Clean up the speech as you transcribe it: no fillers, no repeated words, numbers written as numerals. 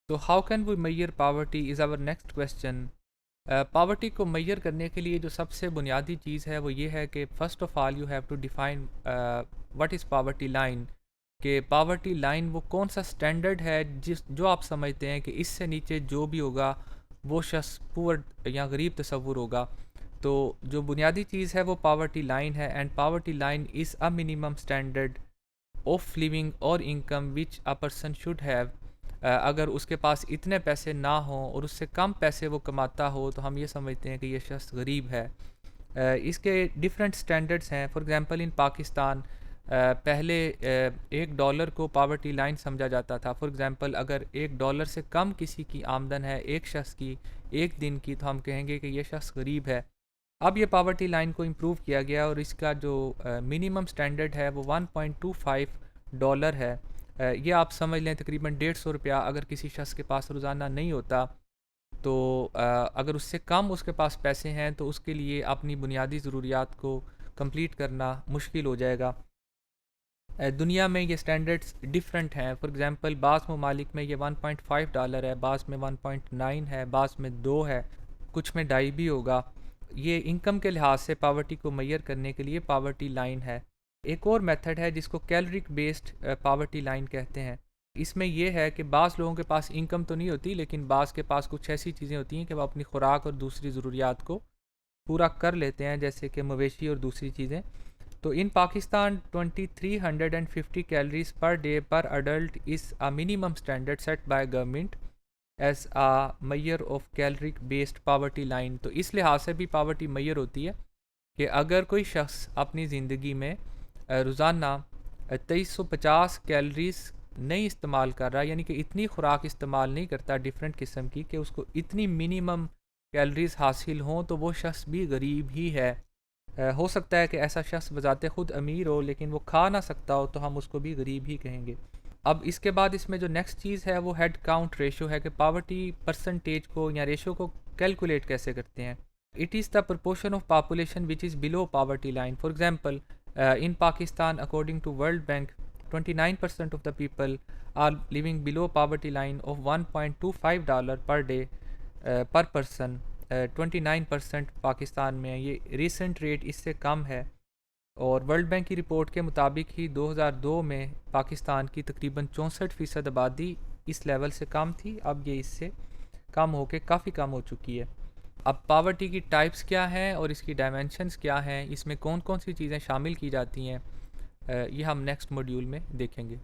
तो how can we measure poverty is our next question. Poverty को measure करने के लिए जो सबसे बुनियादी चीज़ है वो ये है कि first of all you have to define what is poverty line. कि पावर्टी लाइन वो कौन सा स्टैंडर्ड है जिस जो आप समझते हैं कि इससे नीचे जो भी होगा वो शख्स पुअर या गरीब तस्वुर होगा। तो जो बुनियादी चीज़ है वो पावर्टी लाइन है, and poverty line is a minimum standard of living और income which a person should have. अगर उसके पास इतने पैसे ना हों और उससे कम पैसे वो कमाता हो तो हम ये समझते हैं कि ये शख्स गरीब है। इसके डिफरेंट स्टैंडर्ड्स हैं। फॉर एग्जांपल इन पाकिस्तान पहले $1 को पावर्टी लाइन समझा जाता था। फॉर एग्जांपल अगर $1 से कम किसी की आमदन है एक शख्स की एक दिन की, तो हम कहेंगे कि ये शख्स गरीब है। अब ये पावर्टी लाइन को इम्प्रूव किया गया और इसका जो मिनिमम स्टैंडर्ड है वो $1.25 है। ये आप समझ लें तकरीबन ₹150 अगर किसी शख्स के पास रोज़ाना नहीं होता तो अगर उससे कम उसके पास पैसे हैं तो उसके लिए अपनी बुनियादी ज़रूरियात को कंप्लीट करना मुश्किल हो जाएगा। दुनिया में ये स्टैंडर्ड्स डिफरेंट हैं। फॉर एग्जांपल बाज़ ममालिक में ये $1.5 है, बाज़ में 1.9 है, बाज़ में 2 है, कुछ में 2.5 भी होगा। ये इनकम के लिहाज से पावर्टी को मैयर करने के लिए पावर्टी लाइन है। एक और मेथड है जिसको कैलोरिक बेस्ड पावर्टी लाइन कहते हैं। इसमें यह है कि बाज़ लोगों के पास इनकम तो नहीं होती, लेकिन बाज़ के पास कुछ ऐसी चीज़ें होती हैं कि वो अपनी खुराक और दूसरी ज़रूरियात को पूरा कर लेते हैं, जैसे कि मवेशी और दूसरी चीज़ें। तो in Pakistan 2350 calories per day per adult is a minimum standard set by government as a measure of caloric based poverty line. तो इस लिहाज से भी पावर्टी मैयर होती है कि अगर कोई शख्स अपनी ज़िंदगी में रोज़ाना 2350 कैलोरीज नहीं इस्तेमाल कर रहा, यानी कि इतनी खुराक इस्तेमाल नहीं करता डिफरेंट किस्म की कि उसको इतनी मिनिमम कैलोरीज हासिल हों, तो वो शख्स भी गरीब ही है। हो सकता है कि ऐसा शख्स बजाते ख़ुद अमीर हो लेकिन वो खा ना सकता हो, तो हम उसको भी गरीब ही कहेंगे। अब इसके बाद इसमें जो नेक्स्ट चीज़ है वो हेड काउंट रेशो है कि पावर्टी परसेंटेज को या रेशो को कैलकुलेट कैसे करते हैं। It is the proportion of population which is below poverty line. For example in Pakistan according to World Bank 29% of the people are living below poverty line of $1.25 per day per person। 29% Pakistan में है। ये recent rate इससे कम है और world bank की report के मुताबिक ही 2002 में पाकिस्तान की तकरीबन 64% आबादी इस लेवल से कम थी। अब ये इससे कम होकर काफ़ी कम हो चुकी है। अब पावर्टी की टाइप्स क्या हैं और इसकी डायमेंशंस क्या हैं, इसमें कौन कौन सी चीज़ें शामिल की जाती हैं, ये हम नेक्स्ट मॉड्यूल में देखेंगे।